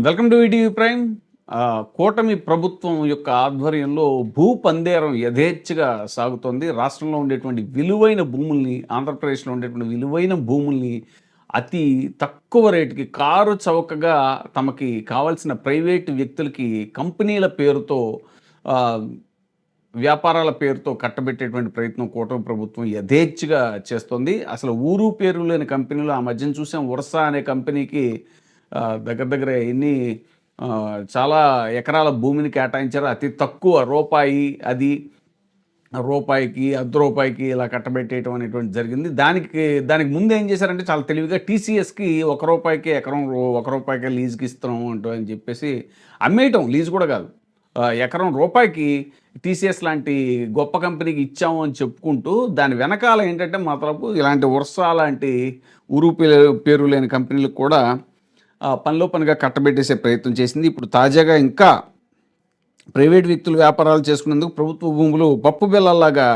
Welcome to ETV prime. కూటమి ప్రభుత్వం యొక్క ఆధ్వర్యంలో భూ పందేరం యథేచ్ఛగా సాగుతోంది. రాష్ట్రంలో ఉండేటువంటి విలువైన భూముల్ని, ఆంధ్రప్రదేశ్‌లో ఉండేటువంటి విలువైన భూముల్ని అతి తక్కువ రేటుకి కారు చౌకగా తమకి కావాల్సిన ప్రైవేటు వ్యక్తులకి కంపెనీల పేరుతో ఆహ్, వ్యాపారాల పేరుతో కట్టబెట్టేటువంటి ప్రయత్నం కూటమి ప్రభుత్వం యథేచ్ఛగా చేస్తోంది. అసలు ఊరు పేరు లేని కంపెనీలు ఆ మధ్యన చూసాం. ఉర్సా అనే కంపెనీకి దగ్గర దగ్గర ఎన్ని చాలా ఎకరాల భూమిని కేటాయించారు. అతి తక్కువ రూపాయి అది రూపాయికి, అర్ధ రూపాయికి ఇలా కట్టబెట్టేయటం అనేటువంటిది జరిగింది. దానికి ముందు ఏం చేశారంటే చాలా తెలివిగా టీసీఎస్‌కి రూ. 1 ఎకరం రూ. 1 లీజ్‌కి ఇస్తున్నాం అని చెప్పేసి అమ్మేయటం. లీజ్ కూడా కాదు. ఎకరం రూపాయికి టీసీఎస్ లాంటి గొప్ప కంపెనీకి ఇచ్చాము అని చెప్పుకుంటూ దాని వెనకాల ఏంటంటే మాత్రపు ఇలాంటి ఉర్సా లాంటి ఊరు పేరు లేని కంపెనీలకు కూడా పనిలో పనిగా కట్టబెట్టేసే ప్రయత్నం చేసింది. ఇప్పుడు తాజాగా ఇంకా ప్రైవేట్ వ్యక్తులు వ్యాపారాలు చేసుకునేందుకు ప్రభుత్వ భూములు పప్పు బెల్లల్లాగా,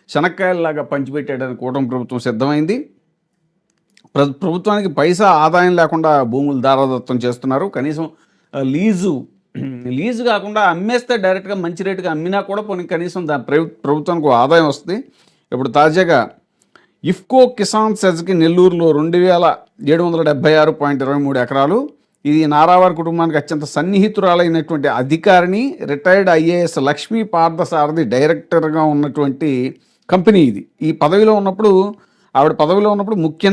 శనక్కాయల్లాగా పంచిపెట్టేయడానికి కూటమి ప్రభుత్వం సిద్ధమైంది. ప్రభుత్వానికి పైసా ఆదాయం లేకుండా భూములు దారాదత్తం చేస్తున్నారు. కనీసం లీజు కాకుండా అమ్మేస్తే డైరెక్ట్గా మంచి రేటుగా అమ్మినా కూడా కనీసం ప్రభుత్వానికి ఆదాయం వస్తుంది. ఇప్పుడు తాజాగా ఇఫ్కో కిసాన్ సెజ్కి నెల్లూరులో 2776.23 ఎకరాలు. ఇది నారావారి కుటుంబానికి అత్యంత సన్నిహితురాలైనటువంటి అధికారిని, రిటైర్డ్ ఐఏఎస్ లక్ష్మీ పార్థసారథి డైరెక్టర్గా ఉన్నటువంటి కంపెనీ ఇది. ఆవిడ పదవిలో ఉన్నప్పుడు ముఖ్య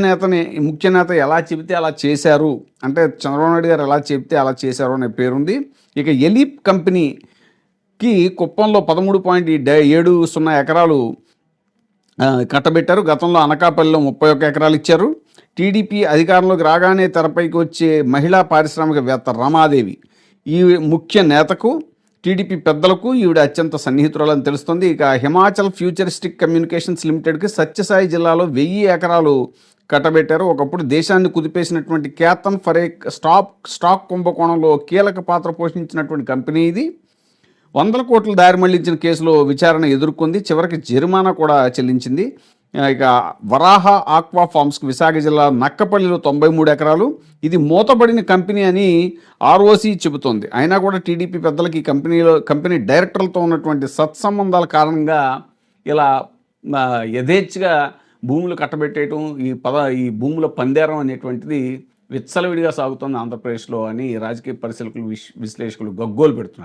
నేత ఎలా చెబితే అలా చేశారు, అంటే చంద్రబాబు నాయుడు గారు ఎలా చెబితే అలా చేశారు అనే పేరుంది. ఇక ఎలీప్ కంపెనీకి కుప్పంలో 13.70 ఎకరాలు కట్టబెట్టారు. గతంలో అనకాపల్లిలో 31 ఎకరాలు ఇచ్చారు. టీడీపీ అధికారంలోకి రాగానే తెరపైకి వచ్చే మహిళా పారిశ్రామికవేత్త రమాదేవి, ఈ ముఖ్య నేతకు, టీడీపీ పెద్దలకు ఈవిడ అత్యంత సన్నిహితురాలని తెలుస్తుంది. ఇక హిమాచల్ ఫ్యూచరిస్టిక్ కమ్యూనికేషన్స్ లిమిటెడ్కి సత్యసాయి జిల్లాలో 1000 ఎకరాలు కట్టబెట్టారు. ఒకప్పుడు దేశాన్ని కుదిపేసినటువంటి కేతన్ ఫరేక్ స్టాక్ కుంభకోణంలో కీలక పాత్ర పోషించినటువంటి కంపెనీ ఇది. 100 కోట్లు దారి మళ్లించిన కేసులో విచారణ ఎదుర్కొంది. చివరికి జరిమానా కూడా చెల్లించింది. ఇక వరాహ ఆక్వా ఫార్మ్స్కి విశాఖ జిల్లా నక్కపల్లిలో 93 ఎకరాలు. ఇది మూతబడిన కంపెనీ అని ఆర్ఓసి చెబుతోంది. అయినా కూడా టీడీపీ పెద్దలకి ఈ కంపెనీ డైరెక్టర్లతో ఉన్నటువంటి సత్సంబంధాల కారణంగా ఇలా యథేచ్ఛగా భూములు కట్టబెట్టేయటం, ఈ భూముల పందేరం అనేటువంటిది విచ్చలవిడిగా సాగుతోంది ఆంధ్రప్రదేశ్లో అని రాజకీయ పరిశీలకులు, విశ్లేషకులు గగ్గోలు పెడుతున్నారు.